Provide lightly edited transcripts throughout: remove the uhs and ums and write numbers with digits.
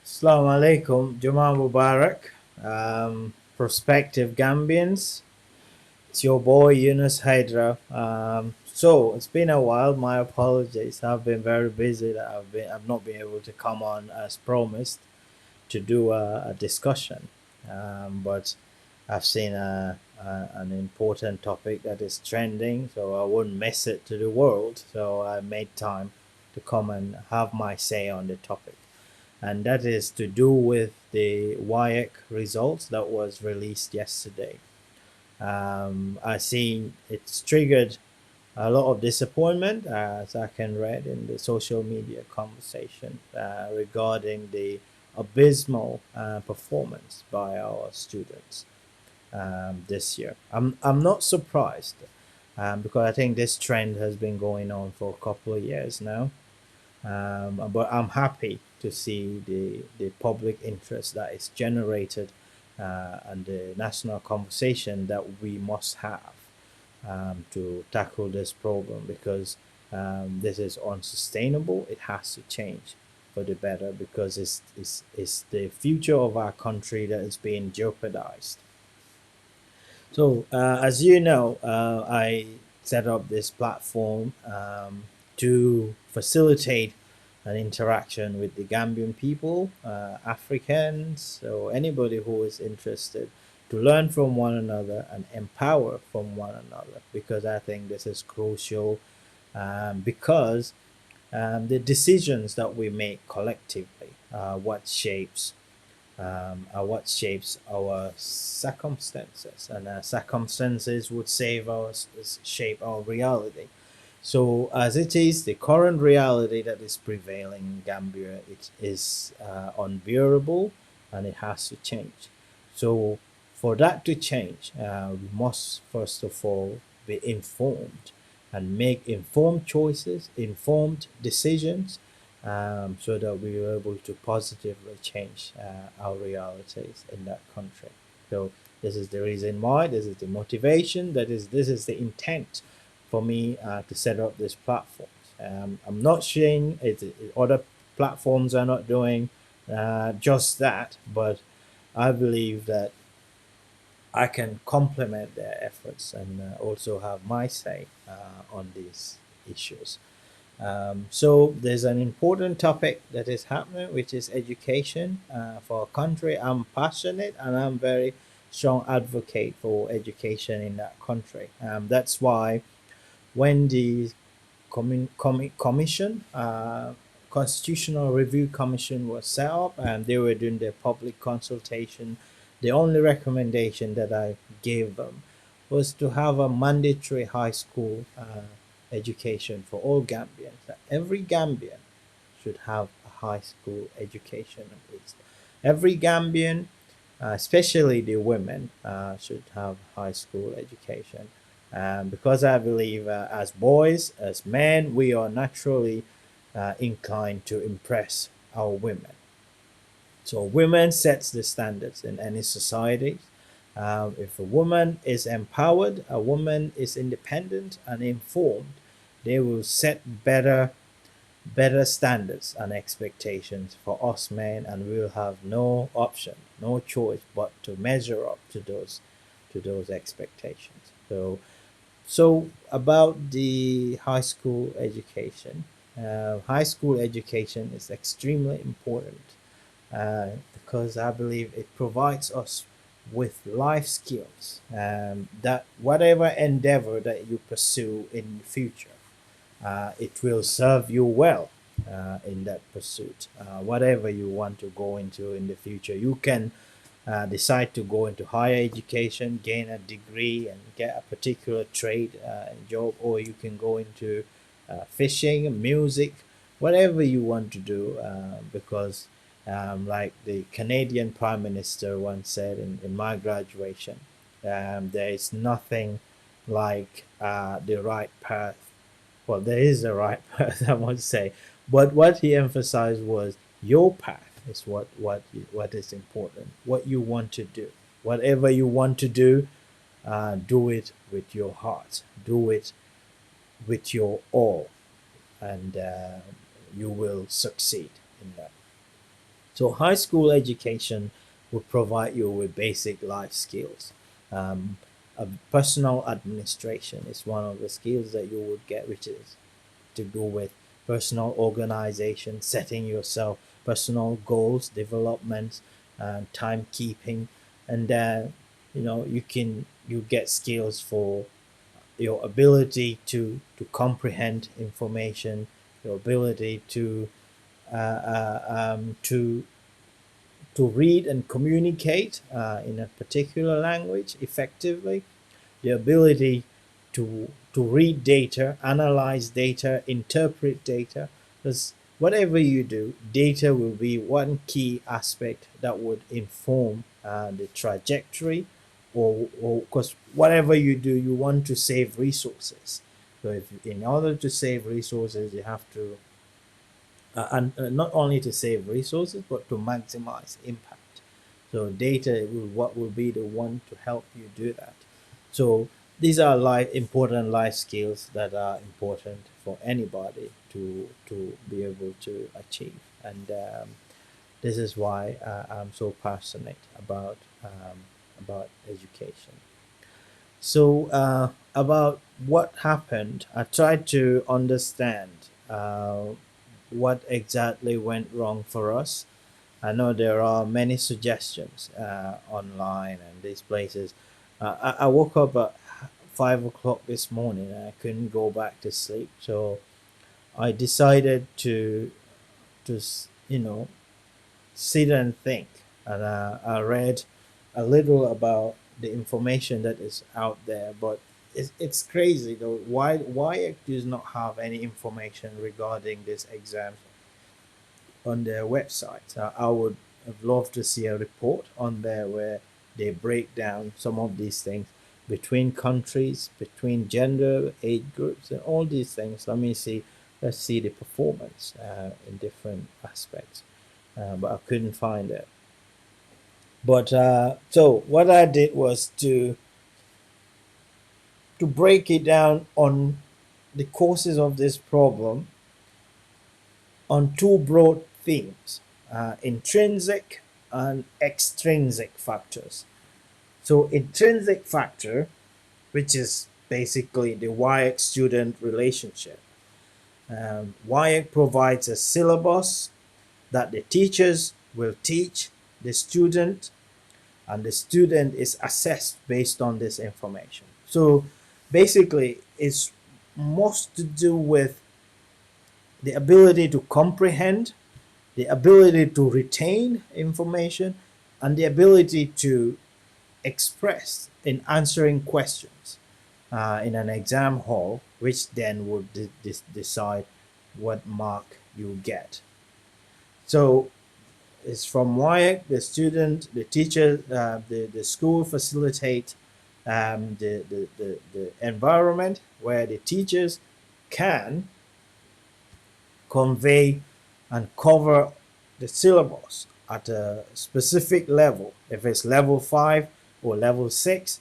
Assalamu alaikum, Juma Mubarak, prospective Gambians. It's your boy Yunus Hydra. So it's been a while. My apologies. I've been very busy. I've not been able to come on as promised to do a discussion. But I've seen an important topic that is trending, so I wouldn't miss it to the world. So I made time to come and have my say on the topic, and that is to do with the WAEC results that was released yesterday. I see it's triggered a lot of disappointment, as I can read in the social media conversation regarding the abysmal performance by our students this year. I'm not surprised because I think this trend has been going on for a couple of years now. But I'm happy to see the public interest that is generated and the national conversation that we must have to tackle this problem, because this is unsustainable. It has to change for the better, because it's the future of our country that is being jeopardized. So, as you know, I set up this platform to facilitate an interaction with the Gambian people, Africans, or anybody who is interested to learn from one another and empower from one another, because I think this is crucial, because the decisions that we make collectively are what shapes our circumstances, and circumstances would shape our reality. So, as it is, the current reality that is prevailing in Gambia, it is unbearable, and it has to change. So, for that to change, we must first of all be informed and make informed choices, informed decisions, so that we are able to positively change our realities in that country. So this is the reason why. This is the motivation. This is the intent for me to set up this platform. I'm not saying other platforms are not doing just that, but I believe that I can complement their efforts and also have my say on these issues. So there's an important topic that is happening, which is education for our country. I'm passionate and I'm very strong advocate for education in that country. That's why when the commission, Constitutional Review Commission was set up and they were doing their public consultation, the only recommendation that I gave them was to have a mandatory high school education for all Gambians. That every Gambian should have a high school education at least. Every Gambian, especially the women, should have high school education. Because I believe as boys, as men, we are naturally inclined to impress our women. So women sets the standards in any society. If a woman is empowered, a woman is independent and informed, they will set better standards and expectations for us men, and we'll have no option, no choice but to measure up to those expectations. So about the high school education, high school education is extremely important because I believe it provides us with life skills that whatever endeavor that you pursue in the future, it will serve you well in that pursuit. Whatever you want to go into in the future, you can decide to go into higher education, gain a degree, and get a particular trade and job, or you can go into fishing, music, whatever you want to do, because like the Canadian Prime Minister once said in my graduation, there is nothing like the right path. Well, there is a right path, I would say, but what he emphasized was your path is what is important. What you want to do, whatever you want to do it with your heart, do it with your all, and you will succeed in that. So high school education would provide you with basic life skills. Um, Personal administration is one of the skills that you would get, which is to do with personal organization, setting yourself personal goals, development, timekeeping, and you get skills for your ability to comprehend information, your ability to read and communicate in a particular language effectively, the ability to read data, analyze data, interpret data. Because whatever you do, data will be one key aspect that would inform the trajectory, or because whatever you do, you want to save resources. So if in order to save resources, you have to and not only to save resources but to maximize impact. So data will what will be the one to help you do that. So these are important life skills that are important for anybody to be able to achieve, and this is why I'm so passionate about education. So about what happened, I tried to understand what exactly went wrong for us. I know there are many suggestions online and these places. I woke up at 5 o'clock this morning and I couldn't go back to sleep. So I decided to sit and think. And I read a little about the information that is out there, but it's crazy though. Why it does not have any information regarding this exam on their website. I would have loved to see a report on there where they break down some of these things between countries, between gender, age groups, and all these things. Let's see the performance in different aspects. But I couldn't find it. But so what I did was to break it down on the causes of this problem on two broad themes: intrinsic and extrinsic factors. So, intrinsic factor, which is basically the WAEC student relationship. WAEC provides a syllabus that the teachers will teach the student, and the student is assessed based on this information. So, basically, it's most to do with the ability to comprehend, the ability to retain information, and the ability to express in answering questions in an exam hall, which then would decide what mark you get. So it's from WAEC, the student, the teacher, the school facilitate the environment where the teachers can convey and cover the syllabus at a specific level. If it's level 5 or level 6,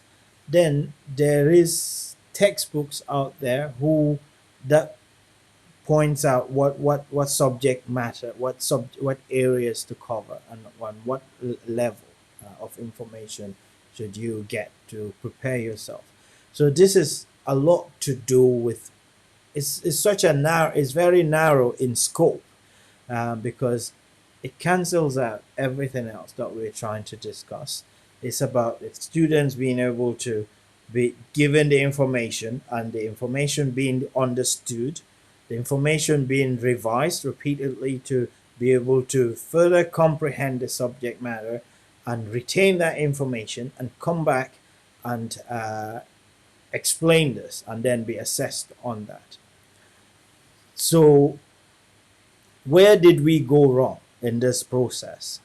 then there is textbooks out there who that points out what subject matter, what areas to cover, and on what level of information should you get to prepare yourself. So this is a lot to do with, it's such a narrow, it's very narrow in scope, because it cancels out everything else that we're trying to discuss. It's about the students being able to be given the information, and the information being understood, the information being revised repeatedly to be able to further comprehend the subject matter and retain that information and come back and explain this and then be assessed on that. So, where did we go wrong in this process?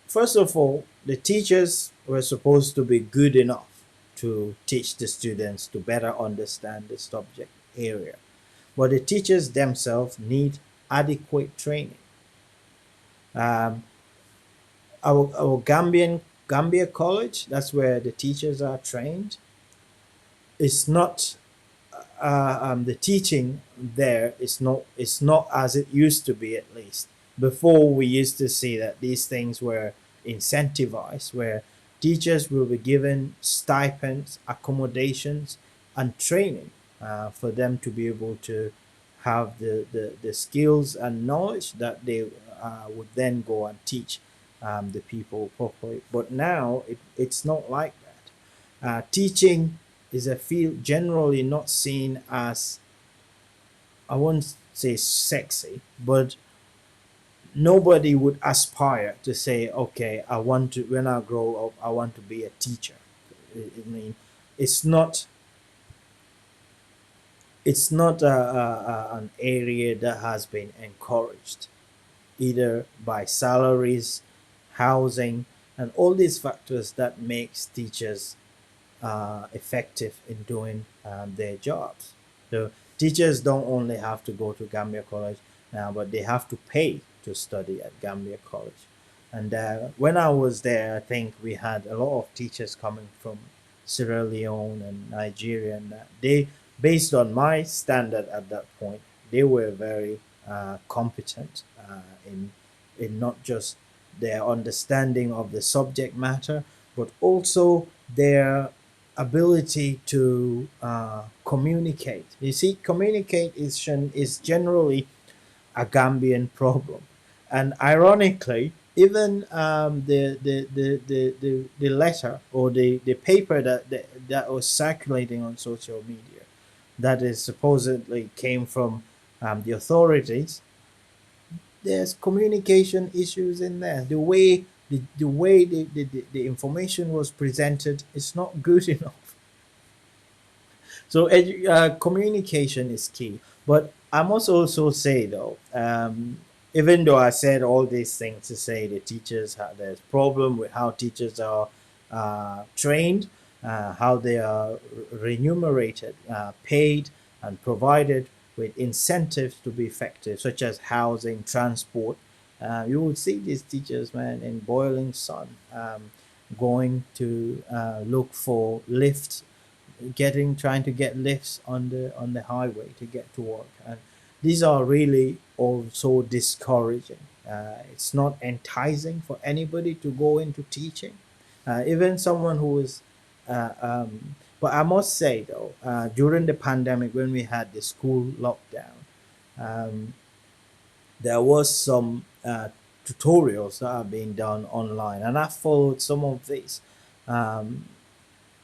First of all, the teachers were supposed to be good enough to teach the students to better understand the subject area, but the teachers themselves need adequate training. Um, our Gambia College, that's where the teachers are trained, is not the teaching there is not as it used to be. At least before, we used to see that these things were incentivized, where teachers will be given stipends, accommodations, and training for them to be able to have the skills and knowledge that they would then go and teach the people properly. But now it's not like that. Teaching is a field generally not seen as, I won't say sexy, but nobody would aspire to say, okay, I want to, when I grow up, I want to be a teacher. I mean, it's not an area that has been encouraged either by salaries, housing, and all these factors that makes teachers effective in doing their jobs. So teachers don't only have to go to Gambia College now, but they have to pay to study at Gambia College. And when I was there, I think we had a lot of teachers coming from Sierra Leone and Nigeria, and they, based on my standard at that point, they were very competent in not just their understanding of the subject matter, but also their ability to communicate. You see, communication is generally a Gambian problem, and ironically, even the letter or the paper that was circulating on social media, that is supposedly came from the authorities, there's communication issues in there. The way the information was presented is not good enough. So communication is key. But I must also say though, even though I said all these things to say the teachers there's problem with how teachers are trained, how they are remunerated, paid, and provided with incentives to be effective, such as housing, transport. You would see these teachers, man, in boiling sun, going to look for lifts, trying to get lifts on the highway to get to work, and these are really also discouraging. It's not enticing for anybody to go into teaching, even someone who is but I must say though, during the pandemic when we had the school lockdown, um, there was some tutorials that are being done online, and I followed some of these. um,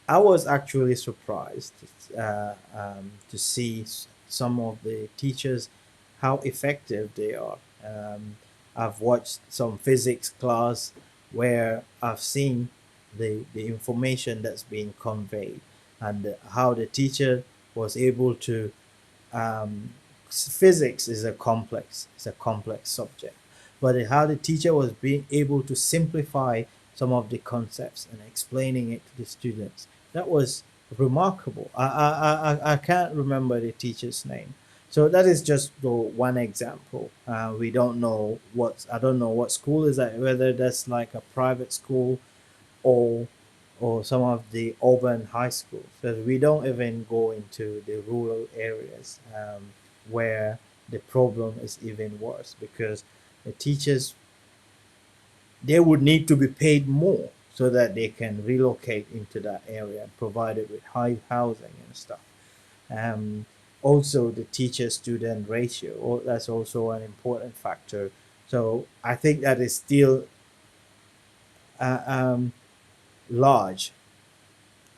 I was actually surprised to see some of the teachers, how effective they are. I've watched some physics class where I've seen the information that's being conveyed, and how the teacher was able to physics is a complex subject, but how the teacher was being able to simplify some of the concepts and explaining it to the students, that was remarkable. I can't remember the teacher's name. So that is just the one example. We don't know what, I don't know what school is that, whether that's like a private school or some of the urban high schools, because we don't even go into the rural areas, where the problem is even worse, because the teachers, they would need to be paid more so that they can relocate into that area and provide it with high housing and stuff. um, Also the teacher student ratio, that's also an important factor. So I think that is still uh, um, large,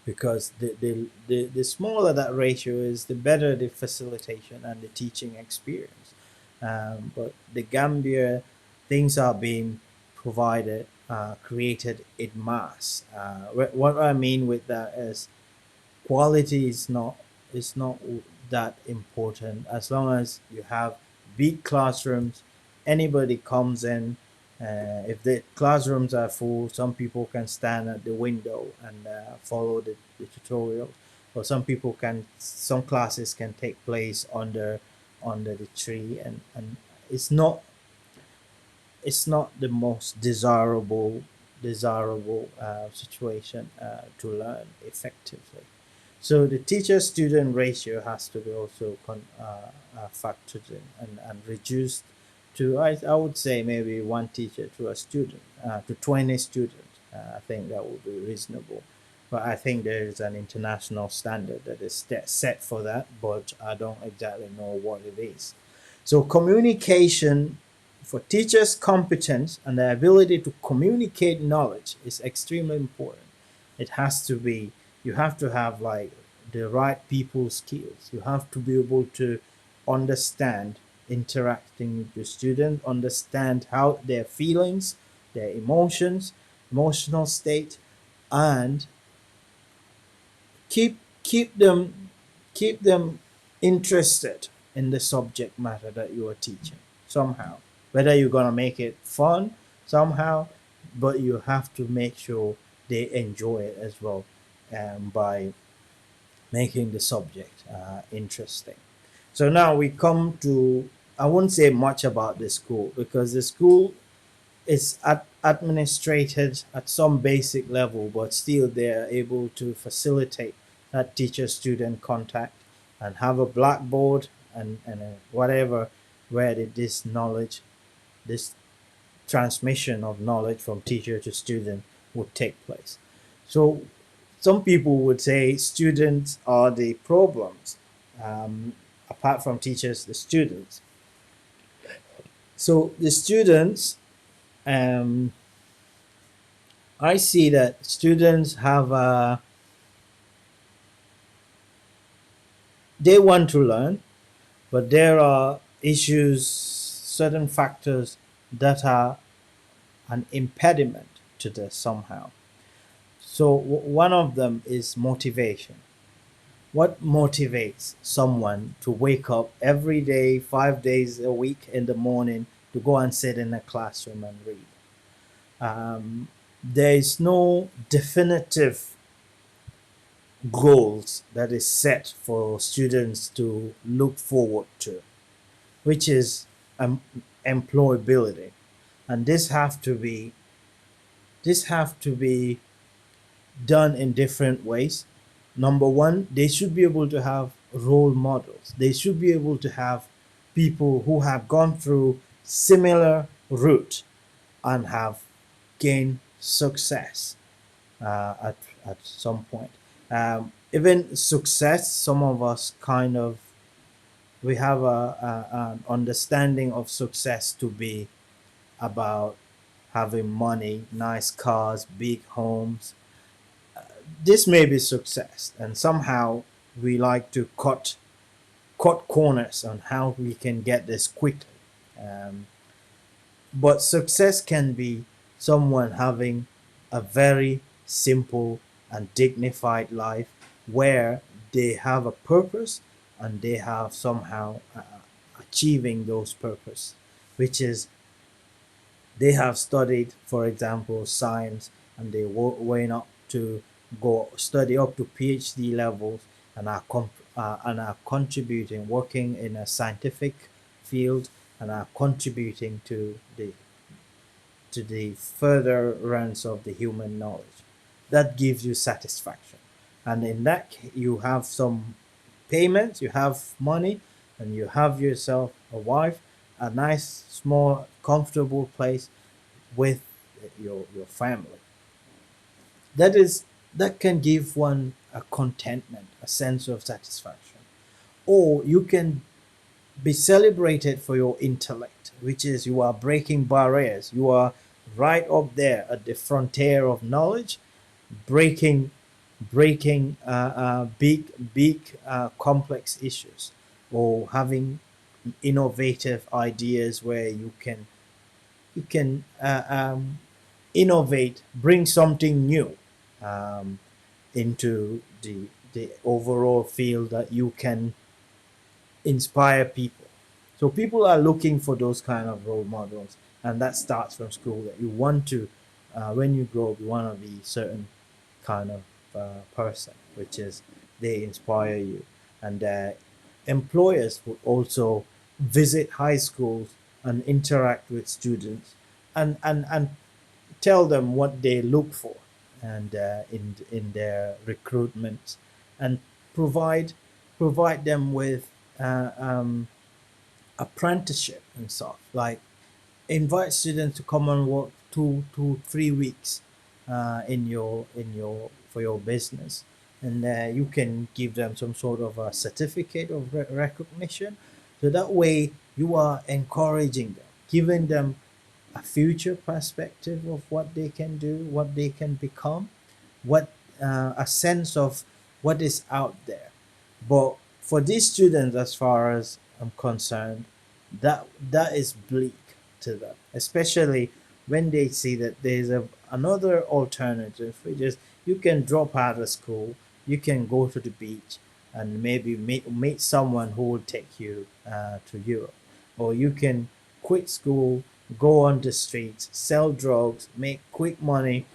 because the smaller that ratio is, the better the facilitation and the teaching experience. But the Gambia, things are being provided, created in mass. What I mean with that is, quality is not that important, as long as you have big classrooms. Anybody comes in, if the classrooms are full, some people can stand at the window and follow the tutorial, or some classes can take place under the tree, and it's not the most desirable situation to learn effectively. So the teacher-student ratio has to be also factored in and reduced to, I would say, maybe one teacher to a student, to 20 students. I think that would be reasonable. But I think there is an international standard that is set for that, but I don't exactly know what it is. So communication for teachers' competence and the ability to communicate knowledge is extremely important. It has to be, you have to have like the right people skills. You have to be able to understand interacting with your student, understand how their feelings, their emotions, emotional state, and keep them interested in the subject matter that you are teaching somehow. Whether you're gonna make it fun somehow, but you have to make sure they enjoy it as well, by making the subject interesting. So now we come to, I won't say much about the school because the school is administrated at some basic level, but still they are able to facilitate that teacher-student contact and have a blackboard and whatever where this knowledge, this transmission of knowledge from teacher to student would take place. So some people would say students are the problems, apart from teachers, the students. So the students, um, I see that students have they want to learn, but there are issues, certain factors that are an impediment to this somehow. So one of them is motivation. What motivates someone to wake up every day, 5 days a week in the morning to go and sit in a classroom and read? There is no definitive goals that is set for students to look forward to, which is um, employability, and this have to be done in different ways. Number one, they should be able to have role models. They should be able to have people who have gone through similar route and have gained success at some point. Even success, some of us kind of, we have an understanding of success to be about having money, nice cars, big homes. This may be success, and somehow we like to cut corners on how we can get this quickly. Um, but success can be someone having a very simple and dignified life where they have a purpose and they have somehow achieving those purpose, which is they have studied, for example, science, and they went up to go study up to PhD levels and are contributing, working in a scientific field, and are contributing to the furtherance of the human knowledge. That gives you satisfaction, and in that you have some payments, you have money, and you have yourself a wife, a nice, small, comfortable place with your family. That can give one a contentment, a sense of satisfaction. Or you can be celebrated for your intellect, which is you are breaking barriers. You are right up there at the frontier of knowledge, breaking big complex issues, or having innovative ideas where you can innovate, bring something new um, into the overall field that you can inspire people. So people are looking for those kind of role models, and that starts from school. That you want to, when you grow up, you want to be certain kind of person, which is they inspire you, and employers would also visit high schools and interact with students, and tell them what they look for, and in their recruitment, and provide provide them with uh, um, apprenticeship and stuff. Like invite students to come and work 2 to 3 weeks in your for your business, and you can give them some sort of a certificate of recognition. So that way you are encouraging them, giving them a future perspective of what they can do, what they can become, what a sense of what is out there. But for these students, as far as I'm concerned, that is bleak to them, especially when they see that there's another alternative, which is you can drop out of school, you can go to the beach, and maybe meet someone who will take you to Europe, or you can quit school, go on the streets, sell drugs, make quick money,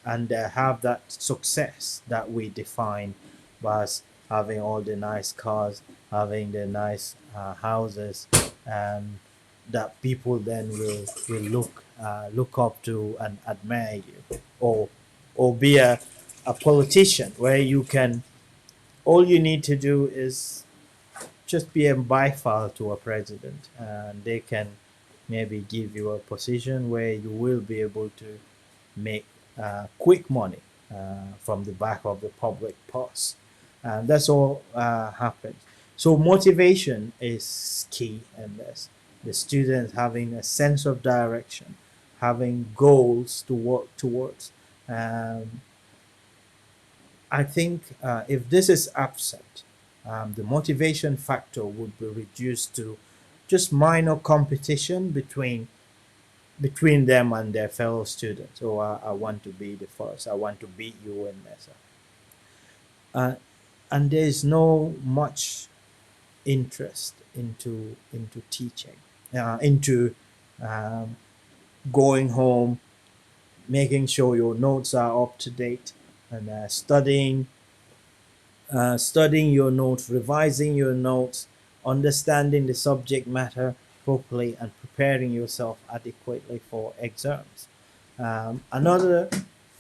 and have that success that we define as having all the nice cars, having the nice houses, and that people then will look up to and admire you, or be a politician where you can, all you need to do is just be a byfile to a president, and they can maybe give you a position where you will be able to make quick money from the back of the public purse. And that's all happens. So motivation is key in this. The students having a sense of direction, having goals to work towards. Um, I think if this is absent, the motivation factor would be reduced to just minor competition between them and their fellow students. Oh, I want to be the first. I want to beat you in this. Uh, and there's no much interest into teaching, into um, going home, making sure your notes are up to date, and studying your notes, revising your notes, understanding the subject matter properly, and preparing yourself adequately for exams. Another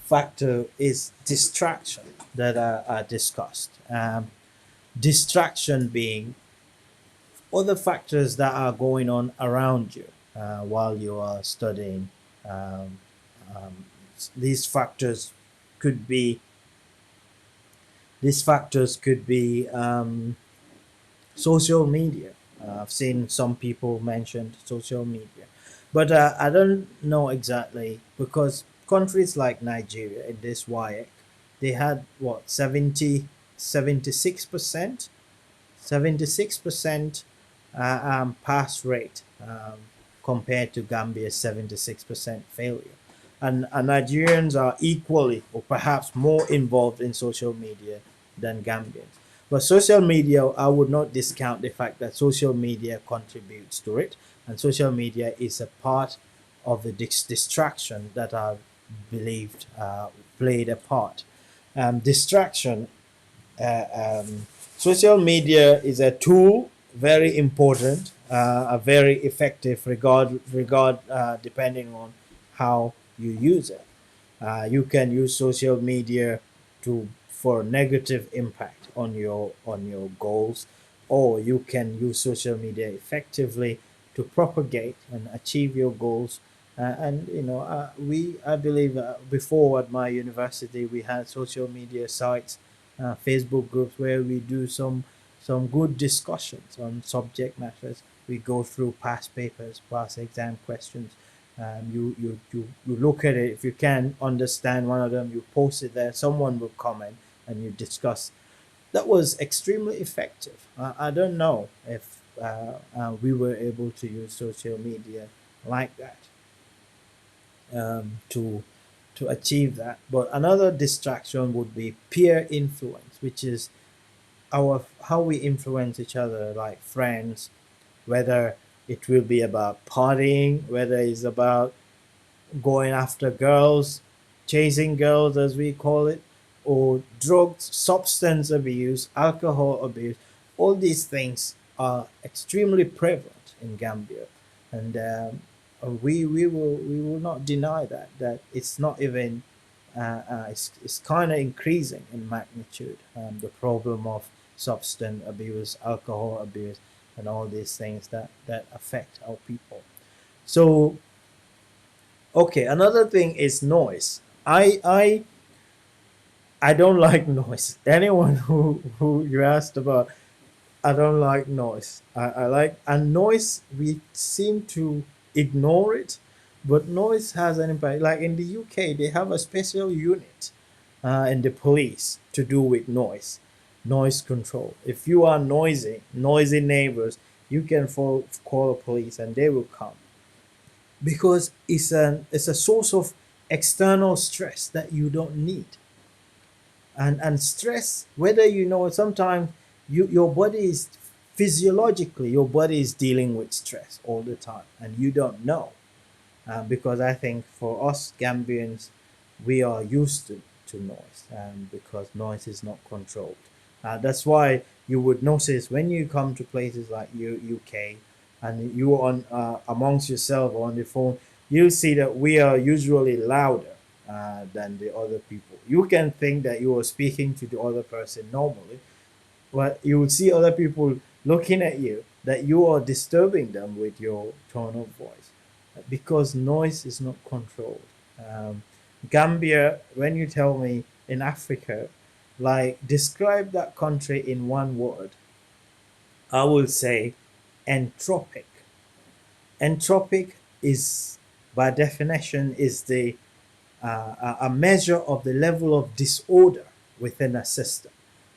factor is distraction that are discussed. Distraction being other factors that are going on around you while you are studying. Um, um, these factors could be social media. I've seen some people mention social media, but I don't know exactly, because countries like Nigeria in this WAEC, they had what 76%, 76% pass rate, compared to Gambia's 76% failure. And Nigerians are equally or perhaps more involved in social media than Gambians. But social media, I would not discount the fact that social media contributes to it, and social media is a part of the distraction that I believed played a part. Distraction, uh, um, social media is a tool, very important, a very effective, depending on how you use it. You can use social media to for negative impact on your goals, or you can use social media effectively to propagate and achieve your goals. And we I believe before at my university we had social media sites, Facebook groups where we do some good discussions on subject matters. We go through past papers, past exam questions. You look at it. If you can understand one of them, you post it there. Someone will comment and you discuss. That was extremely effective. I don't know if we were able to use social media like that to achieve that. But another distraction would be peer influence, which is our how we influence each other, like friends, whether it will be about partying, whether it's about going after girls, chasing girls as we call it, or drugs, substance abuse, alcohol abuse. All these things are extremely prevalent in Gambia, and we will not deny that it's not even it's kind of increasing in magnitude. The problem of substance abuse, alcohol abuse, and all these things that affect our people. So, okay, another thing is noise. I don't like noise. Anyone who you asked about, I don't like noise. I like, and noise, we seem to ignore it, but noise has an impact. Like in the UK, they have a special unit in the police to do with noise control. If you are noisy neighbors, you can call the police and they will come, because it's a source of external stress that you don't need. And stress, whether you know, sometimes your body is, physiologically your body is dealing with stress all the time and you don't know. Because I think for us Gambians, we are used to noise, because noise is not controlled. That's why you would notice when you come to places like UK, and you on amongst yourself or on the phone, you'll see that we are usually louder than the other people. You can think that you are speaking to the other person normally, but you will see other people looking at you that you are disturbing them with your tone of voice, because noise is not controlled. Um, Gambia, when you tell me in Africa, like describe that country in one word, I will say entropic. Entropic is, by definition, is the a measure of the level of disorder within a system.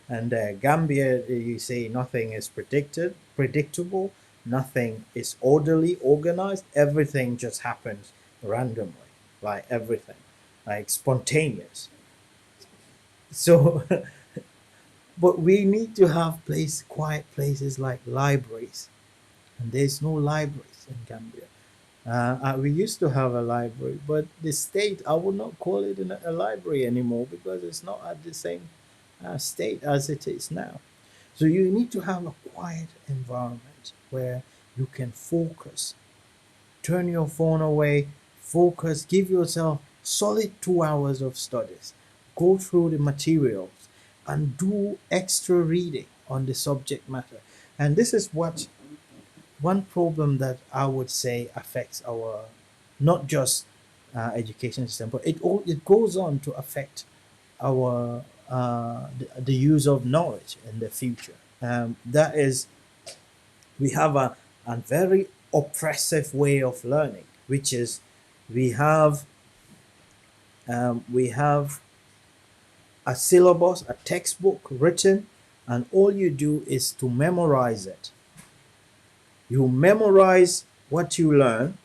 And Gambia, you say nothing is predictable, nothing is orderly, organized. Everything just happens randomly, like everything, like spontaneous. So, but we need to have quiet places like libraries, and there's no libraries in Gambia. We used to have a library, but the state, I would not call it a library anymore, because it's not at the same state as it is now. So you need to have a quiet environment where you can focus, turn your phone away, focus, give yourself solid 2 hours of studies, go through the materials, and do extra reading on the subject matter. And this is what one problem that I would say affects our, not just education system, but it goes on to affect our the use of knowledge in the future. That is, we have a very oppressive way of learning, which is we have we have a syllabus, a textbook written, and all you do is to memorize it. You memorize what you learn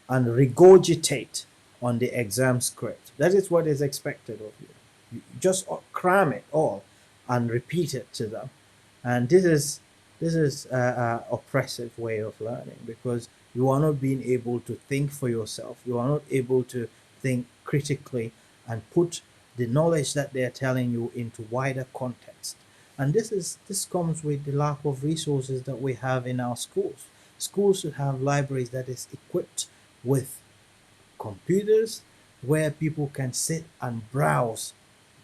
and regurgitate on the exam script. That is what is expected of you. You just cram it all and repeat it to them. And this is a oppressive way of learning, because you are not being able to think for yourself. You are not able to think critically and put the knowledge that they are telling you into wider context. And this comes with the lack of resources that we have in our schools. Schools should have libraries that is equipped with computers, where people can sit and browse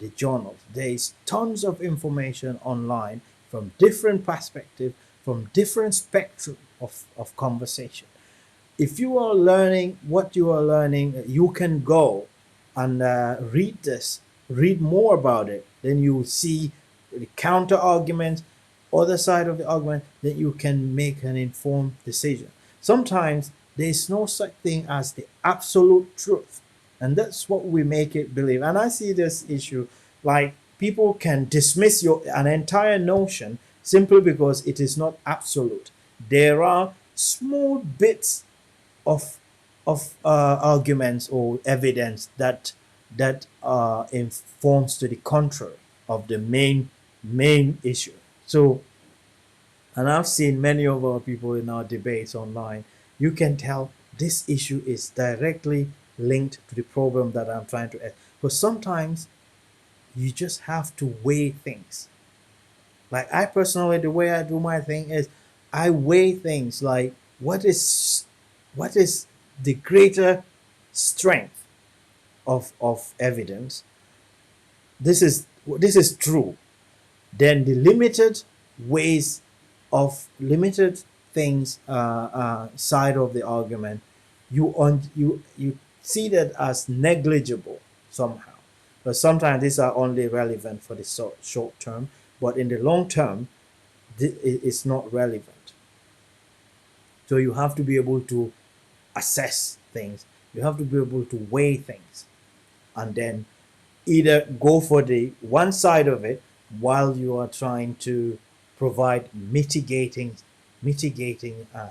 the journals. There is tons of information online from different perspectives, from different spectrum of conversation. If you are learning what you are learning, you can go and read more about it. Then you see the counter arguments, other side of the argument, then you can make an informed decision. Sometimes there is no such thing as the absolute truth, and that's what we make it believe. And I see this issue, like people can dismiss an entire notion simply because it is not absolute. There are small bits of arguments or evidence that informs to the contrary of the main issue. So, and I've seen many of our people in our debates online, you can tell this issue is directly linked to the problem that I'm trying to add. But sometimes you just have to weigh things. Like I personally, the way I do my thing is I weigh things like what is the greater strength of evidence. This is true. Then the limited ways of limited things side of the argument, you see that as negligible somehow. But sometimes these are only relevant for the short term, but in the long term, it's not relevant. So you have to be able to assess things. You have to be able to weigh things, and then either go for the one side of it while you are trying to provide mitigating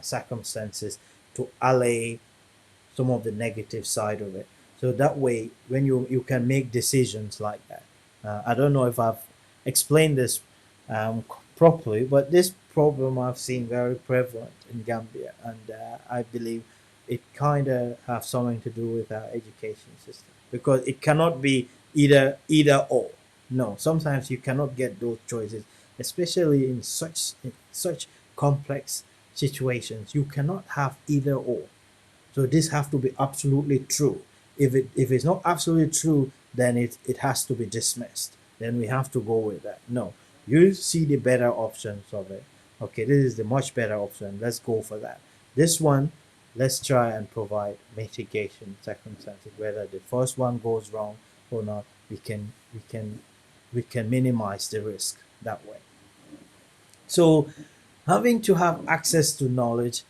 circumstances to allay some of the negative side of it. So that way, when you can make decisions like that. I don't know if I've explained this properly, but this problem I've seen very prevalent in Gambia, and I believe it kind of have something to do with our education system, because it cannot be either or. No, sometimes you cannot get those choices, especially in such complex situations. You cannot have either or. So this have to be absolutely true. If it's not absolutely true, then it has to be dismissed. Then we have to go with that. No, you see the better options of it. Okay, this is the much better option. Let's go for that. This one, let's try and provide mitigation circumstances. Whether the first one goes wrong or not, we can minimize the risk that way. So having to have access to knowledge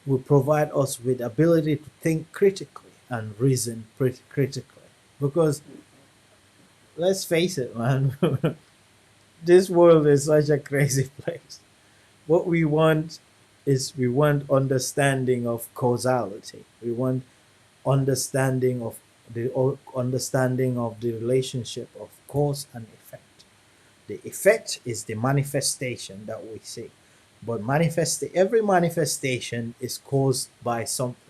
will provide us with ability to think critically and reason critically. Because let's face it, man, this world is such a crazy place. What we want understanding of causality. We want understanding of the relationship of cause and effect. The effect is the manifestation that we see, but every manifestation is caused by something.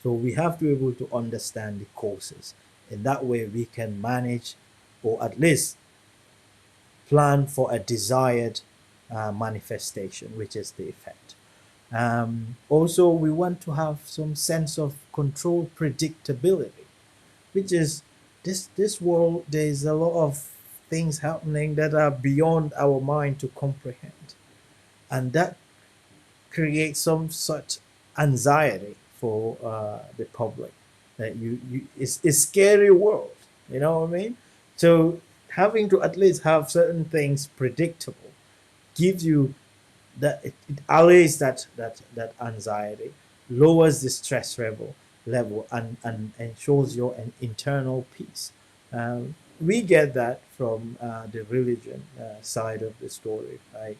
So we have to be able to understand the causes. In that way, we can manage, or at least plan for a desired manifestation, which is the effect. Also, we want to have some sense of control, predictability, which is this world. There is a lot of things happening that are beyond our mind to comprehend, and that create some such anxiety for the public that it's a scary world, you know what I mean. So having to at least have certain things predictable gives you that it allays that anxiety, lowers the stress level, and ensures your an internal peace. We get that from the religion side of the story, right?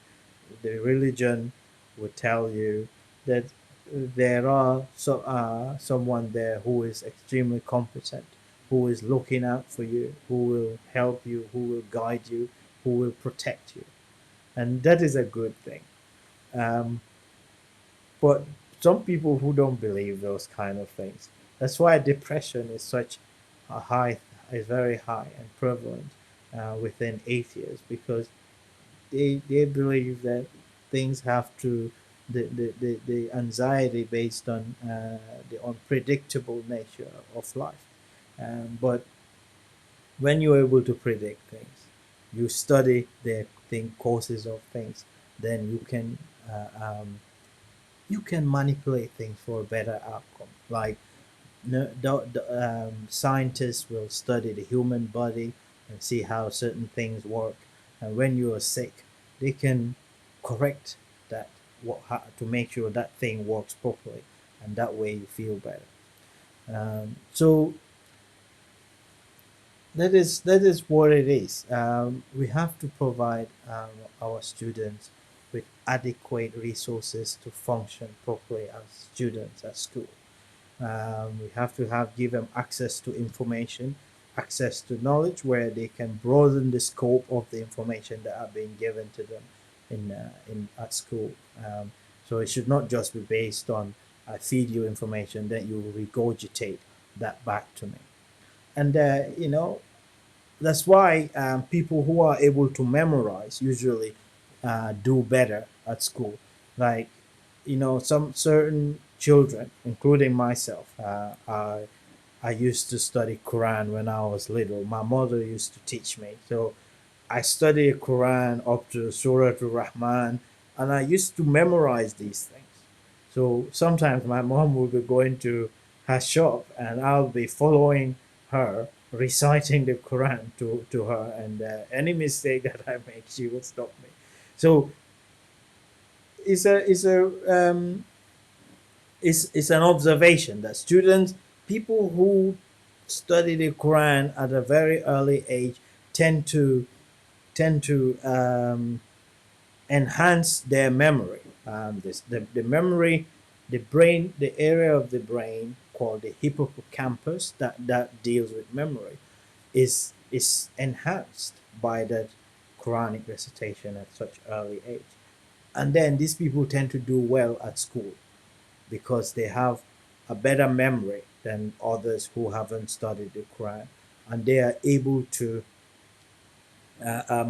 The religion would tell you that there are someone there who is extremely competent, who is looking out for you, who will help you, who will guide you, who will protect you, and that is a good thing. um, but some people who don't believe those kind of things, that's why depression is such a high is very high and prevalent within atheists, because they believe that things have to the anxiety based on the unpredictable nature of life. But when you're able to predict things, you study the causes of things, then you can manipulate things for a better outcome. Like no, scientists will study the human body and see how certain things work, and when you are sick, they can correct that, to make sure that thing works properly, and that way you feel better. So that is what it is. We have to provide our students with adequate resources to function properly as students at school. We have to give them access to information, access to knowledge, where they can broaden the scope of the information that are being given to them in at school. So it should not just be based on I feed you information, then you regurgitate that back to me. And that's why people who are able to memorize usually do better at school. Like, some certain children, including myself, I used to study Quran when I was little. My mother used to teach me. So I studied Quran up to Surah to Rahman, and I used to memorize these things. So sometimes my mom would be going to her shop, and I'll be following her, reciting the Quran to her, and any mistake that I make, she will stop me. So it's it's an observation that students, people who study the Quran at a very early age, tend to tend to enhance their memory. The memory, the brain, the area of the brain called the hippocampus that deals with memory, is enhanced by that Quranic recitation at such early age. And then these people tend to do well at school because they have a better memory than others who haven't studied the Quran, and they are able to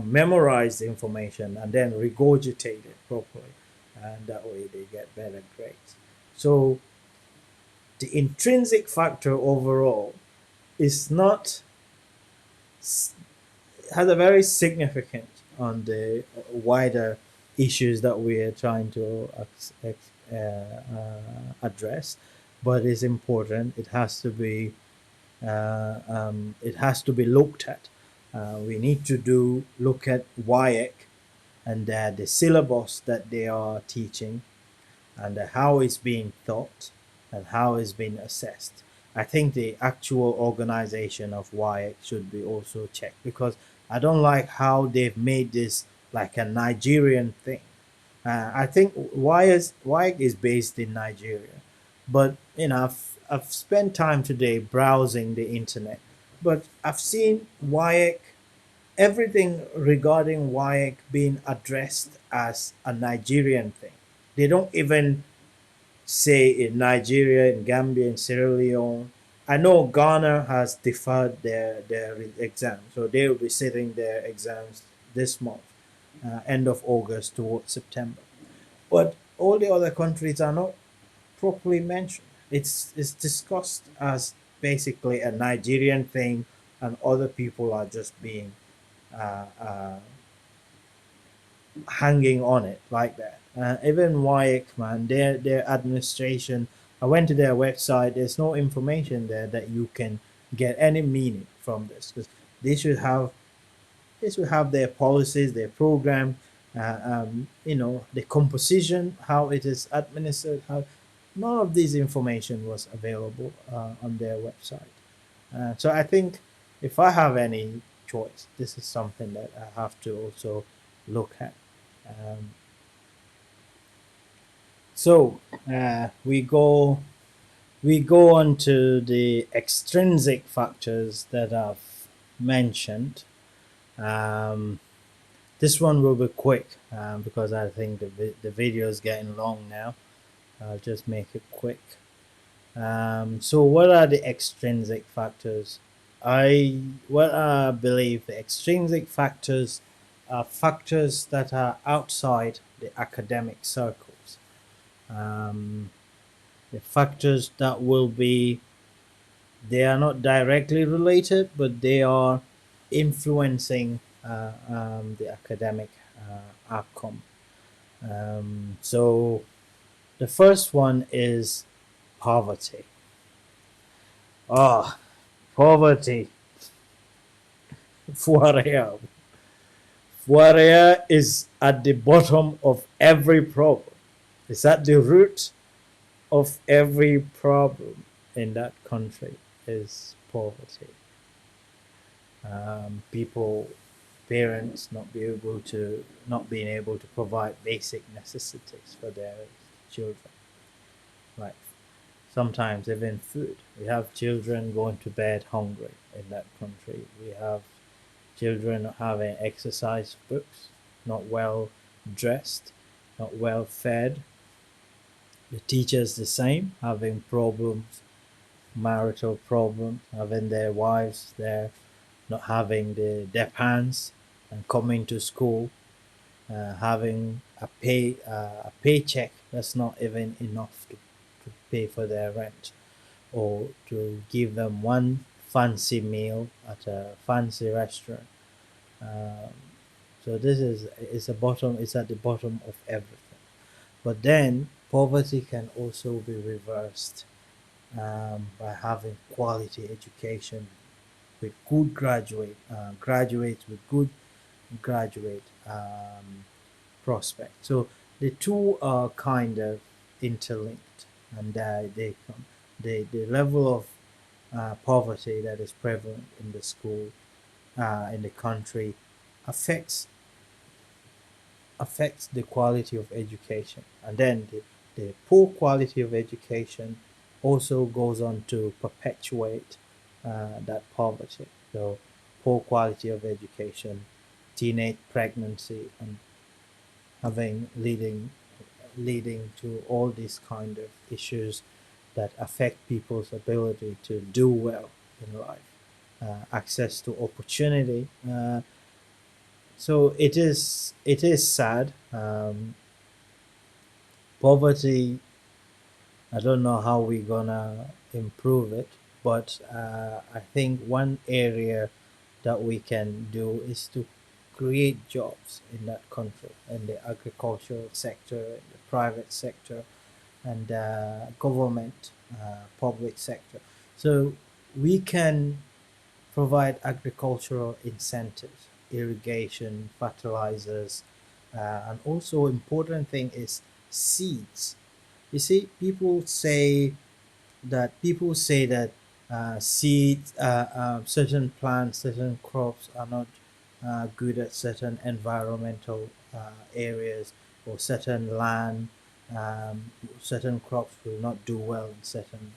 memorize the information and then regurgitate it properly, and that way they get better grades. So the intrinsic factor overall is not has a very significant on the wider issues that we are trying to address, but it's important. It has to be looked at. We need to look at WAEC and the syllabus that they are teaching, and how it's being taught and how it's being assessed. I think the actual organization of WAEC should be also checked, because I don't like how they've made this like a Nigerian thing. I think WAEC is based in Nigeria, but I've spent time today browsing the internet, but I've seen WAEC, everything regarding WAEC being addressed as a Nigerian thing. They don't even say in Nigeria, in Gambia, in Sierra Leone. I know Ghana has deferred their exams, so they will be sitting their exams this month, end of August towards September. But all the other countries are not properly mentioned. It's discussed as basically a Nigerian thing, and other people are just being uh, uh, hanging on it like that. Even WAEC, man, their administration. I went to their website. There's no information there that you can get any meaning from this, because they should have they should have their policies, their program, the composition, how it is administered. How none of this information was available on their website. So I think if I have any choice, this is something that I have to also look at. Um, so we go on to the extrinsic factors that I've mentioned. Um, this one will be quick because I think the video is getting long now. I'll just make it quick. So what are the extrinsic factors? I believe the extrinsic factors are factors that are outside the academic circles. The factors that will be, they are not directly related, but they are influencing the academic outcome. So the first one is poverty. Ah, poverty. Warrior. Warrior is at the bottom of every problem. It's at the root of every problem in that country is poverty. People, parents not being able to provide basic necessities for their children, like sometimes even food. We have children going to bed hungry in that country. We have children not having exercise books, not well dressed, not well fed. The teachers the same, having problems, marital problems, having their wives there, not having their pants, and coming to school, having a paycheck that's not even enough to pay for their rent, or to give them one fancy meal at a fancy restaurant. So this is a bottom. It's at the bottom of everything. But then poverty can also be reversed by having quality education with good graduates with good graduate prospect. So the two are kind of interlinked, and the level of poverty that is prevalent in the school in the country affects affects the quality of education, and then the poor quality of education also goes on to perpetuate that poverty. So poor quality of education, teenage pregnancy, and having leading to all these kind of issues that affect people's ability to do well in life, access to opportunity. So it is sad. Poverty, I don't know how we're gonna improve it, but I think one area that we can do is to create jobs in that country, in the agricultural sector, in the private sector, and government, public sector. So we can provide agricultural incentives, irrigation, fertilizers, and also important thing is seeds. You see, people say that seeds, certain plants, certain crops are not good at certain environmental areas, or certain land. Certain crops will not do well in certain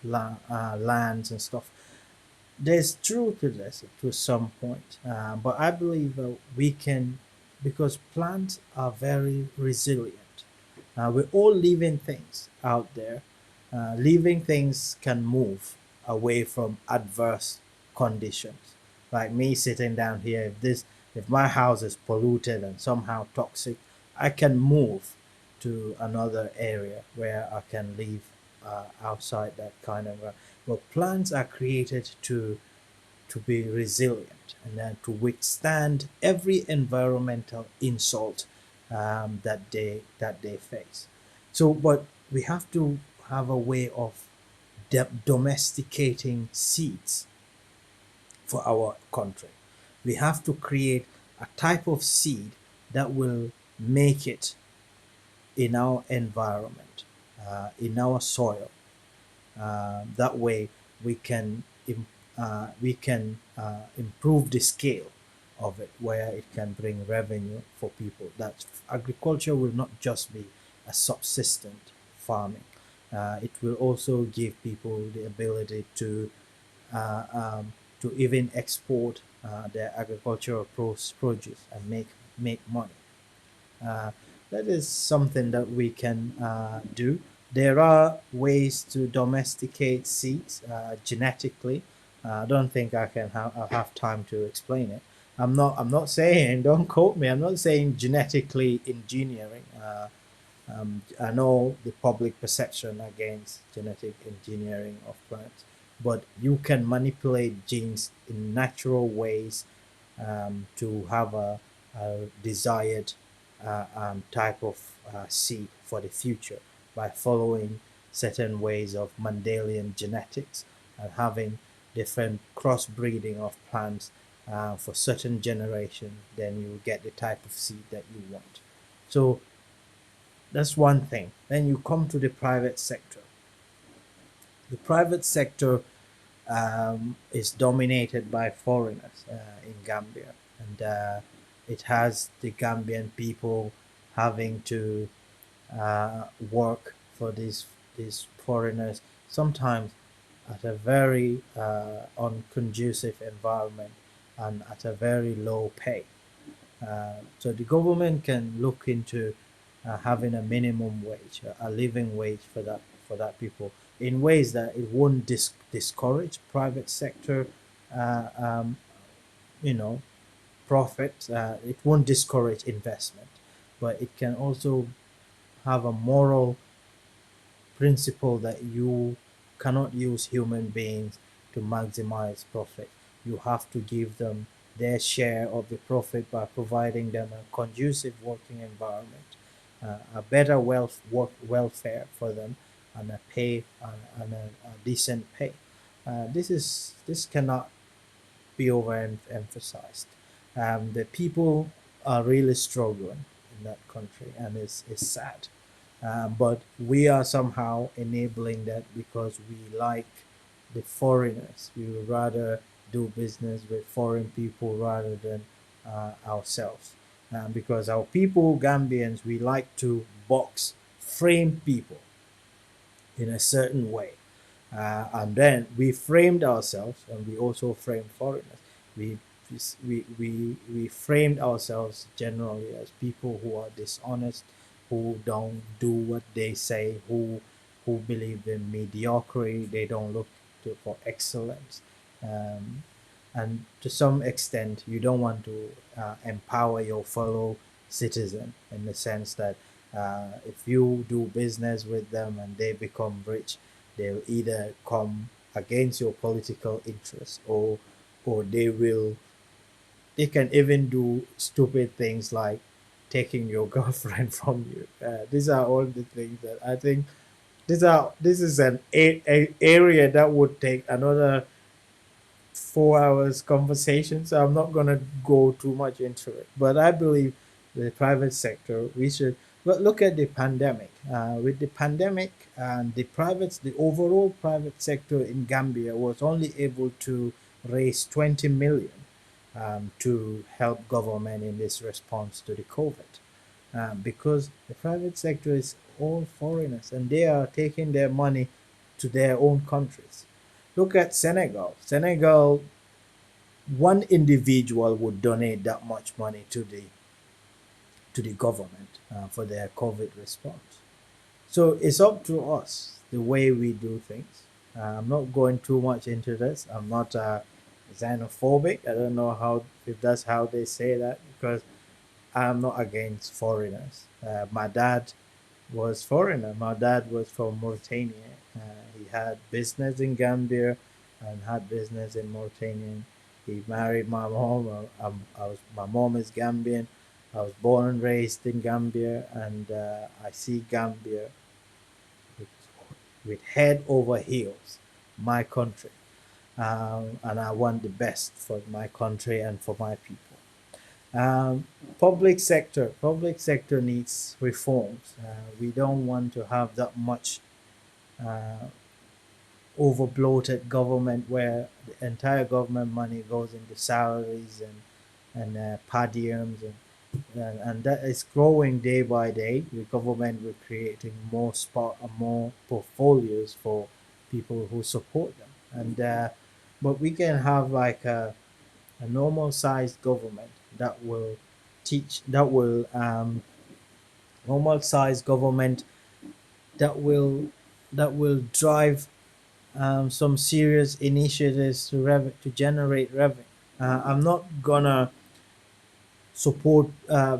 lands and stuff. There's truth to this to some point, but I believe we can, because plants are very resilient. We're all living things out there. Living things can move away from adverse conditions. Like me sitting down here, if my house is polluted and somehow toxic, I can move to another area where I can live outside that kind of. But plants are created to be resilient and then to withstand every environmental insult that they face. So, but we have to have a way of domesticating seeds for our country. We have to create a type of seed that will make it in our environment, in our soil. That way, we can improve the scale of it, where it can bring revenue for people. That agriculture will not just be a subsistent farming. It will also give people the ability uh, to even export their agricultural produce and make money. Uh, that is something that we can do. There are ways to domesticate seeds genetically. I don't think I'll have time to explain it. I'm not saying, don't quote me. I'm not saying genetically engineering. I know the public perception against genetic engineering of plants, but you can manipulate genes in natural ways to have a desired type of seed for the future by following certain ways of Mendelian genetics and having different crossbreeding of plants for certain generation. Then you get the type of seed that you want. So that's one thing. Then you come to the private sector. The private sector is dominated by foreigners in Gambia, and it has the Gambian people having to work for these foreigners, sometimes at a very unconducive environment and at a very low pay. So the government can look into having a minimum wage, a living wage for that people, in ways that it won't discourage private sector, uh, um, you know, profit. It won't discourage investment, but it can also have a moral principle that you cannot use human beings to maximize profit. You have to give them their share of the profit by providing them a conducive working environment, a better welfare for them, and a pay and a decent pay. This cannot be overemphasized. The people are really struggling in that country, and it's sad. But we are somehow enabling that because we like the foreigners. We would rather do business with foreign people rather than ourselves. Because our people, Gambians, we like to box, frame people in a certain way. And then we framed ourselves and we also framed foreigners. We, we framed ourselves generally as people who are dishonest, who don't do what they say, who believe in mediocrity, they don't look for excellence. Um, and to some extent, you don't want to empower your fellow citizen in the sense that if you do business with them and they become rich, they'll either come against your political interests or they can even do stupid things like taking your girlfriend from you. These are all the things that I think this is an area that would take another 4 hours conversation, so I'm not gonna go too much into it. But I believe the private sector, we should look at the pandemic. With the pandemic, and the overall private sector in Gambia was only able to raise 20 million to help government in this response to the COVID, because the private sector is all foreigners and they are taking their money to their own countries. Look at Senegal. Senegal, one individual would donate that much money to the government for their COVID response. So it's up to us the way we do things. I'm not going too much into this. I'm not xenophobic. I don't know how if that's how they say that because I'm not against foreigners. My dad was foreigner. My dad was from Mauritania. He had business in Gambia and had business in Mauritania. He married my mom. My mom is Gambian. I was born and raised in Gambia, and I see Gambia with, with head over heels, my country, and I want the best for my country and for my people. Um, public sector needs reforms. We don't want to have that much uh, over bloated government where the entire government money goes into salaries and per diems and that is growing day by day. The government will creating more spot more portfolios for people who support them and but we can have like a normal sized government that will teach that will normal sized government that will drive some serious initiatives to generate revenue. I'm not gonna support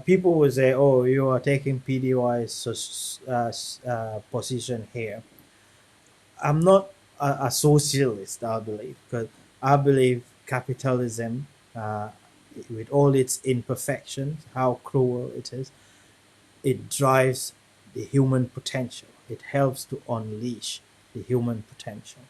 people will say, "Oh, you are taking PDY's position here." I'm not a socialist, I believe, because I believe capitalism, with all its imperfections, how cruel it is, it drives the human potential. It helps to unleash the human potential.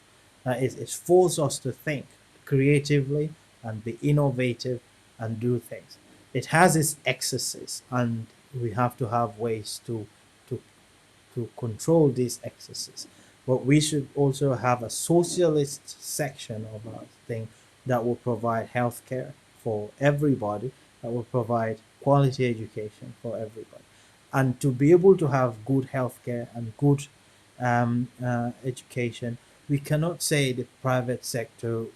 It forces us to think creatively and be innovative and do things. It has its excesses, and we have to have ways to to control these excesses. But we should also have a socialist section of our thing that will provide healthcare for everybody, that will provide quality education for everybody. And to be able to have good healthcare and good education, we cannot say the private sector,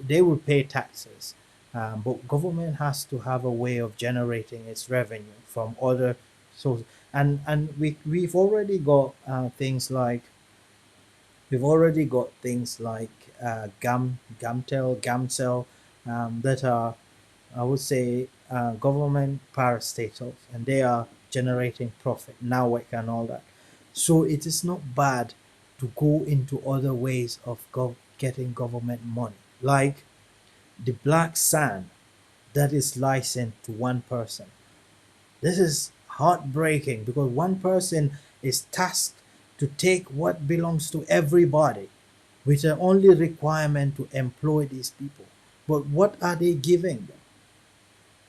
they will pay taxes. But government has to have a way of generating its revenue from other sources. We've already got we've already got things like Gamtel, Gamcell, that are, I would say, government parastatals, and they are generating profit, NAWEC and all that. So it is not bad to go into other ways of getting government money, like the black sand. that is licensed to one person. This is heartbreaking because one person is tasked to take what belongs to everybody with the only requirement to employ these people. But what are they giving them?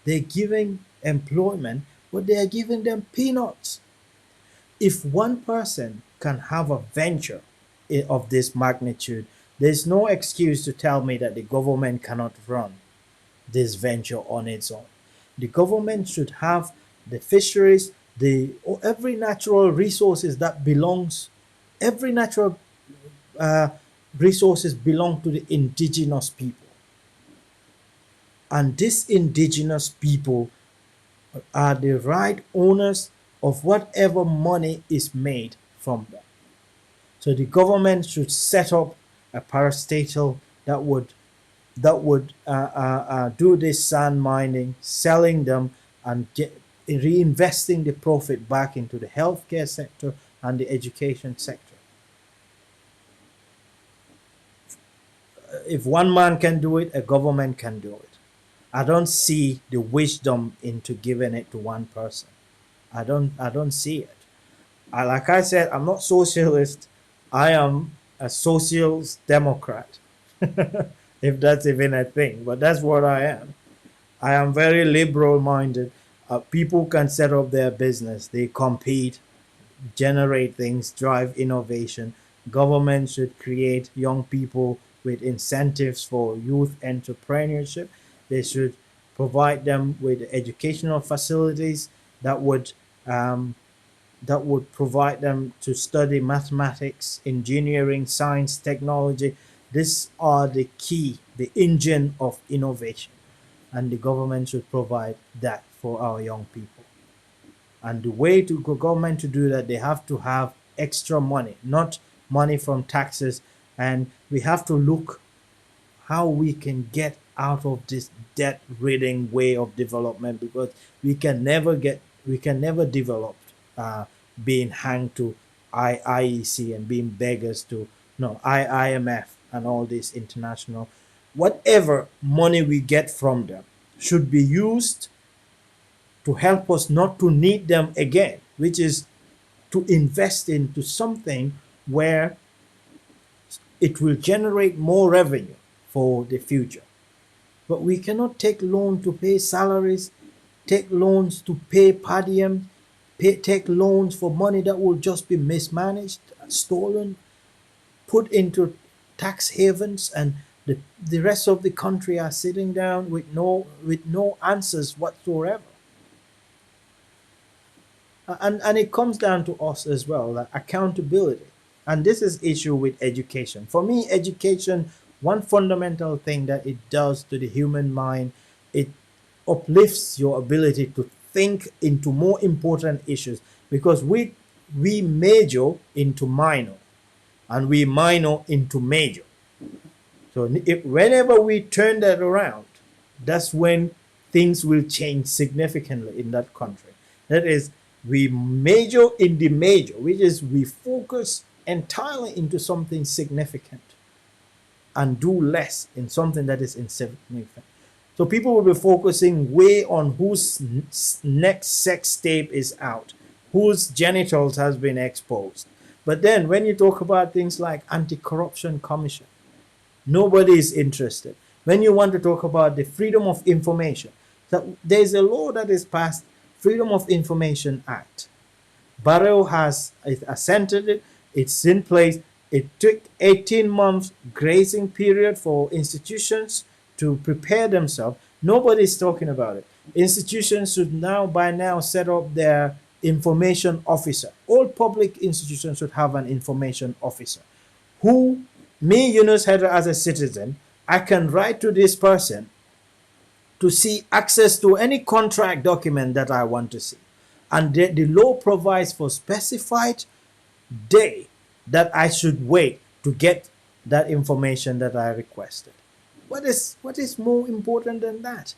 They're giving employment, but they are giving them peanuts. If one person can have a venture of this magnitude, there's no excuse to tell me that the government cannot run this venture on its own. The government should have the fisheries, the every natural resources that belongs, every natural uh, resources belong to the indigenous people, and these indigenous people are the right owners of whatever money is made from them. So the government should set up a parastatal that would do this sand mining, selling them, and reinvesting the profit back into the healthcare sector and the education sector. If one man can do it, a government can do it. I don't see the wisdom into giving it to one person. I don't see it. Like I said, I'm not socialist. I am a socialist democrat, if that's even a thing. But that's what I am. I am very liberal minded. People can set up their business. They compete, generate things, drive innovation. Government should create young people with incentives for youth entrepreneurship. They should provide them with educational facilities that would um, provide them to study mathematics, engineering, science, technology. These are the key, the engine of innovation, and the government should provide that for our young people. And the way to go government to do that, they have to have extra money, not money from taxes. And we have to look how we can get out of this debt ridden way of development, because we can never develop uh, being hanged to IEC and being beggars to no IMF and all this international. Whatever money we get from them should be used to help us not to need them again, which is to invest into something where it will generate more revenue for the future. But we cannot take loan to pay salaries, take loans to pay per diem, take loans for money that will just be mismanaged, stolen, put into tax havens, and the rest of the country are sitting down with no answers whatsoever. And it comes down to us as well, like accountability. And this is issue with education. For me, education, one fundamental thing that it does to the human mind, it uplifts your ability to think into more important issues, because we major into minor and we minor into major. So whenever we turn that around, that's when things will change significantly in that country. That is, we major in the major, which is we focus entirely into something significant and do less in something that is insignificant. So people will be focusing way on whose next sex tape is out, whose genitals has been exposed. But then when you talk about things like anti-corruption commission, nobody is interested. When you want to talk about the freedom of information, so there's a law that is passed, Freedom of Information Act. Barrow has assented it. It's in place. It took 18 months grazing period for institutions to prepare themselves. Nobody's talking about it. Institutions should by now set up their information officer. All public institutions should have an information officer who, me, Yunus Hedra, as a citizen, I can write to this person to see access to any contract document that I want to see. And the law provides for specified day that I should wait to get that information that I requested. What is more important than that?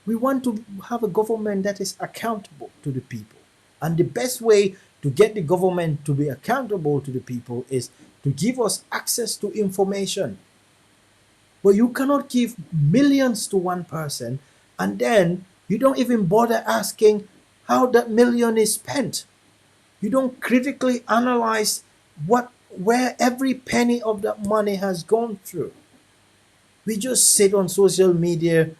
We want to have a government that is accountable to the people. And the best way to get the government to be accountable to the people is to give us access to information. But you cannot give millions to one person And then you don't even bother asking how that million is spent. You don't critically analyze where every penny of that money has gone through. We just sit on social media.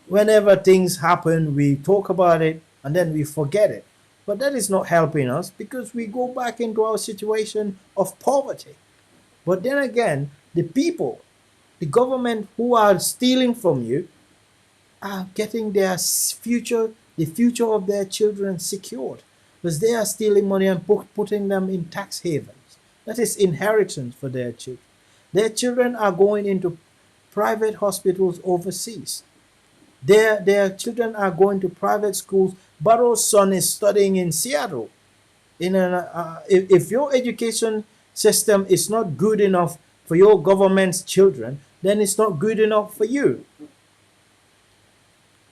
Whenever things happen, we talk about it and then we forget it. But that is not helping us because we go back into our situation of poverty. But then again, the people, the government who are stealing from you, are getting their future, the future of their children secured because they are stealing money and putting them in tax havens. That is inheritance for their children. Their children are going into private hospitals overseas. Their children are going to private schools. Barrow's son is studying in Seattle. If your education system is not good enough for your government's children, then it's not good enough for you.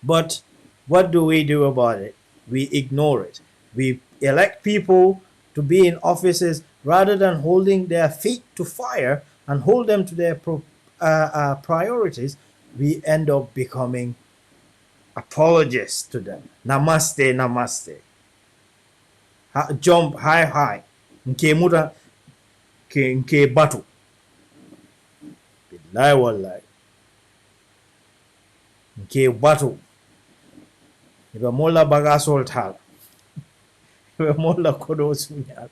But what do we do about it? We ignore it. We elect people to be in offices rather than holding their feet to fire and hold them to their priorities. We end up becoming apologists to them. Namaste, namaste. Jump high, high. Nke muta, nke batu. Billahi wallahi. Nke batu. Iba mola bagasol tal. Iba mola kodo sunyal.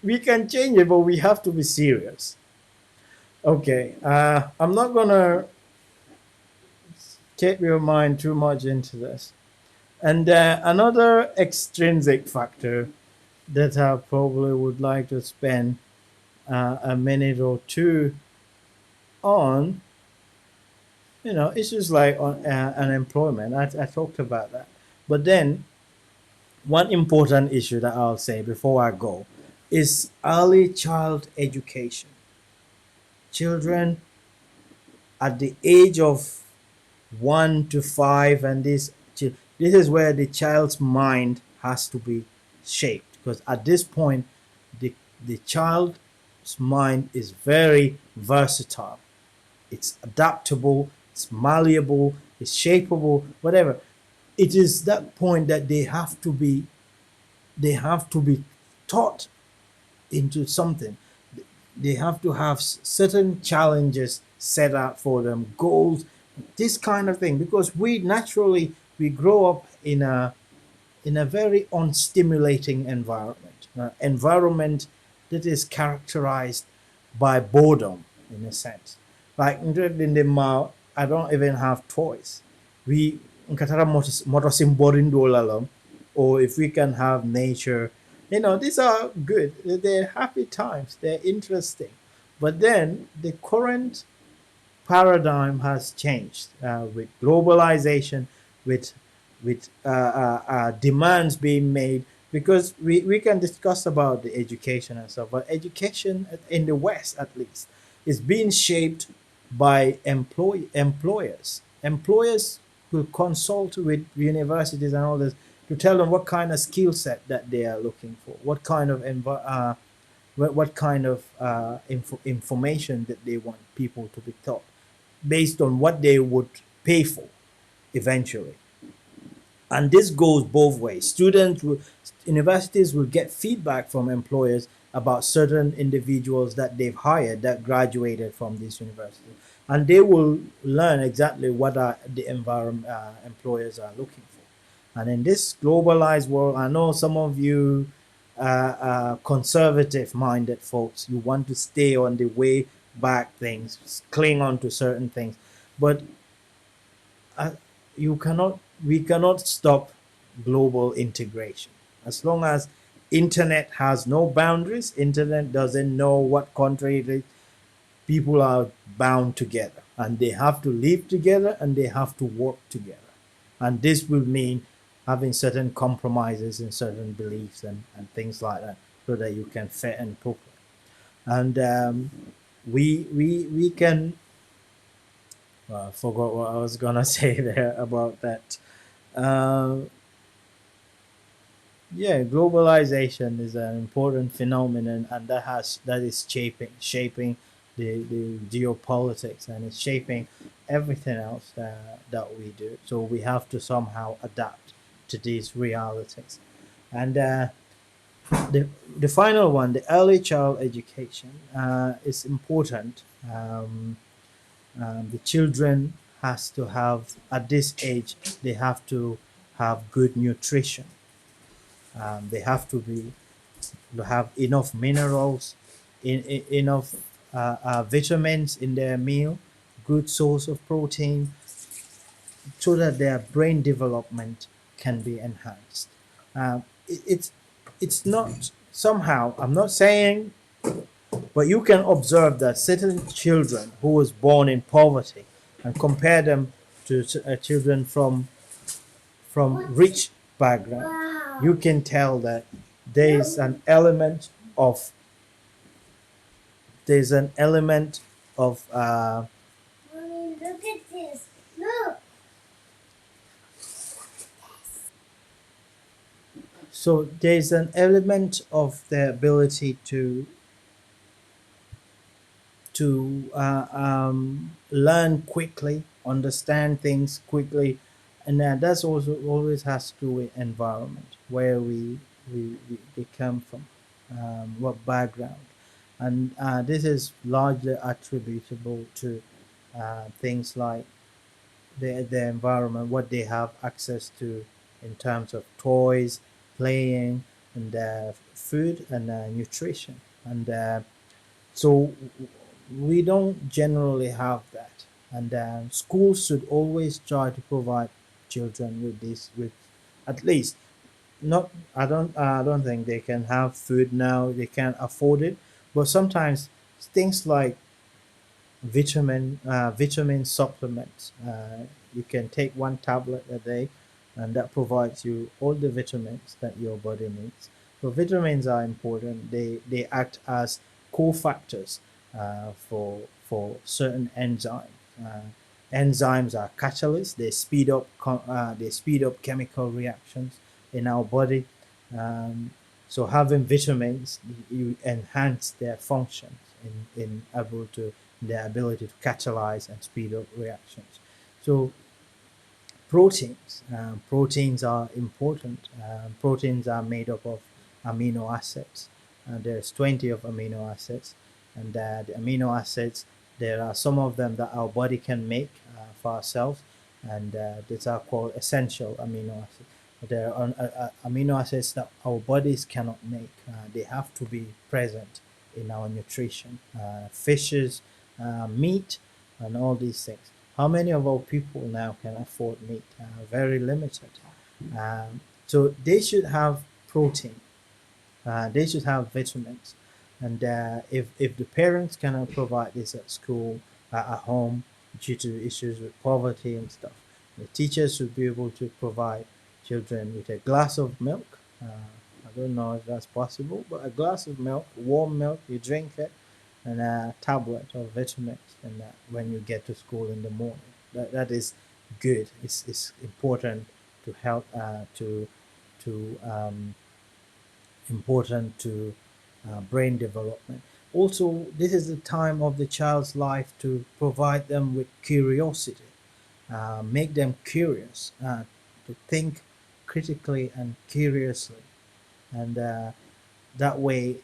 We can change it, but we have to be serious. Okay, I'm not gonna get your mind too much into this. And another extrinsic factor that I probably would like to spend a minute or two on, issues like on unemployment. I talked about that. But then one important issue that I'll say before I go is early child education. Children at the age of 1 to 5, and this is where the child's mind has to be shaped, because at this point the child's mind is very versatile. It's adaptable, it's malleable, it's shapeable, whatever. It is that point that they have to be taught into something. They have to have certain challenges set out for them, goals, this kind of thing, because we grow up in a very unstimulating environment, environment that is characterized by boredom, in a sense. Like in the mall, I don't even have toys. We nkatara motosim boring dolalom, or if we can have nature, these are good. They're happy times. They're interesting. But then the current paradigm has changed with globalization, with demands being made. Because we can discuss about the education and stuff, but education in the West at least is being shaped by employers. Employers will consult with universities and all this to tell them what kind of skill set that they are looking for, what kind of information that they want people to be taught based on what they would pay for eventually. And this goes both ways. Universities will get feedback from employers about certain individuals that they've hired that graduated from this university, and they will learn exactly what the environment employers are looking for. And in this globalized world, I know some of you conservative-minded folks, you want to stay on the way back things, cling on to certain things, but uh, we cannot stop global integration. As long as internet has no boundaries, internet doesn't know what country it is, people are bound together and they have to live together and they have to work together. And this will mean having certain compromises in certain beliefs and things like that, so that you can fit and progress. And we can I forgot what I was gonna say there about that. Uh, yeah, globalization is an important phenomenon, and that is shaping the geopolitics, and it's shaping everything else that we do. So we have to somehow adapt to these realities. And the the final one, the early child education, is important. The children has to have at this age, they have to have good nutrition. They have to have enough minerals, enough vitamins in their meal, good source of protein, so that their brain development can be enhanced. It's not somehow. I'm not saying, but you can observe that certain children who was born in poverty and compare them to children from rich background. You can tell that there is an element of there's an element of Mommy, look at this. Look. So there's an element of the ability to learn quickly, understand things quickly, and that's also always has to do with environment, where we come from, what background, and this is largely attributable to things like the environment, what they have access to in terms of toys, playing, and food and nutrition. And so we don't generally have that. And schools should always try to provide children with this, with at least not. I don't think they can have food now. They can't afford it, but sometimes things like vitamin supplements. You can take one tablet a day, and that provides you all the vitamins that your body needs. So vitamins are important. They act as cofactors for certain enzymes. Enzymes are catalysts. They speed up chemical reactions in our body. So having vitamins, you enhance their functions in able to their ability to catalyze and speed up reactions. So proteins are important. Proteins are made up of amino acids. There's 20 of amino acids, and the amino acids, there are some of them that our body can make for ourselves, and these are called essential amino acids. There are amino acids that our bodies cannot make. They have to be present in our nutrition. Fishes, meat, and all these things. How many of our people now can afford meat? Very limited. So they should have protein. They should have vitamins. And if the parents cannot provide this at school, at home, due to issues with poverty and stuff, the teachers should be able to provide children with a glass of milk. I don't know if that's possible, but a glass of milk, warm milk, you drink it, and a tablet of vitamins, and when you get to school in the morning, that is good. It's important to help to important to brain development. Also, this is the time of the child's life to provide them with curiosity, make them curious, to think critically and curiously, and that way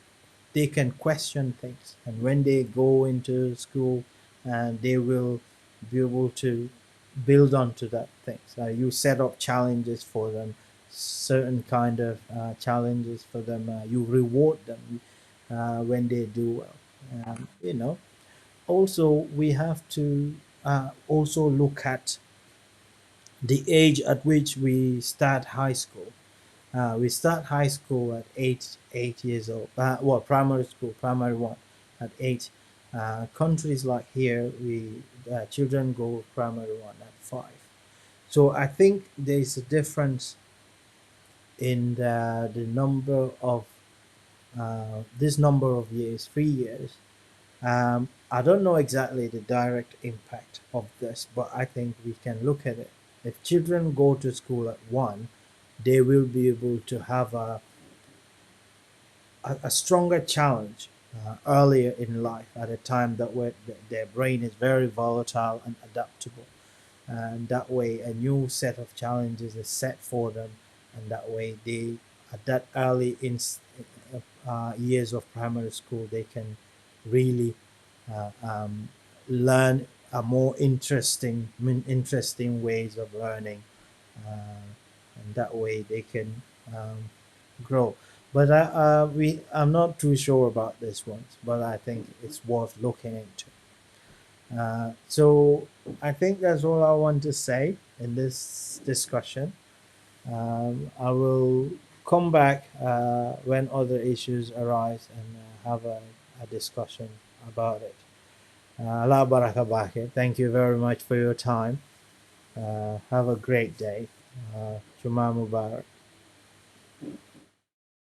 they can question things, and when they go into school, they will be able to build onto that things. You set up challenges for them, certain kind of challenges for them. You reward them when they do well. Also we have to also look at the age at which we start high school. We start high school at 8 years old. Well, primary school, primary one, at 8. Countries like here, we children go primary one at 5. So I think there is a difference in the number of this number of years, 3 years. I don't know exactly the direct impact of this, but I think we can look at it. If children go to school at 1, they will be able to have a stronger challenge earlier in life, at a time that where their brain is very volatile and adaptable, and that way a new set of challenges is set for them, and that way they, at that early in years of primary school, they can really um, learn a more interesting ways of learning, and that way they can grow. But I'm not too sure about this one, but I think it's worth looking into. So I think that's all I want to say in this discussion. I will come back when other issues arise and have a discussion about it. Allah baraka bake. Thank you very much for your time. Have a great day. Juma Mubarak.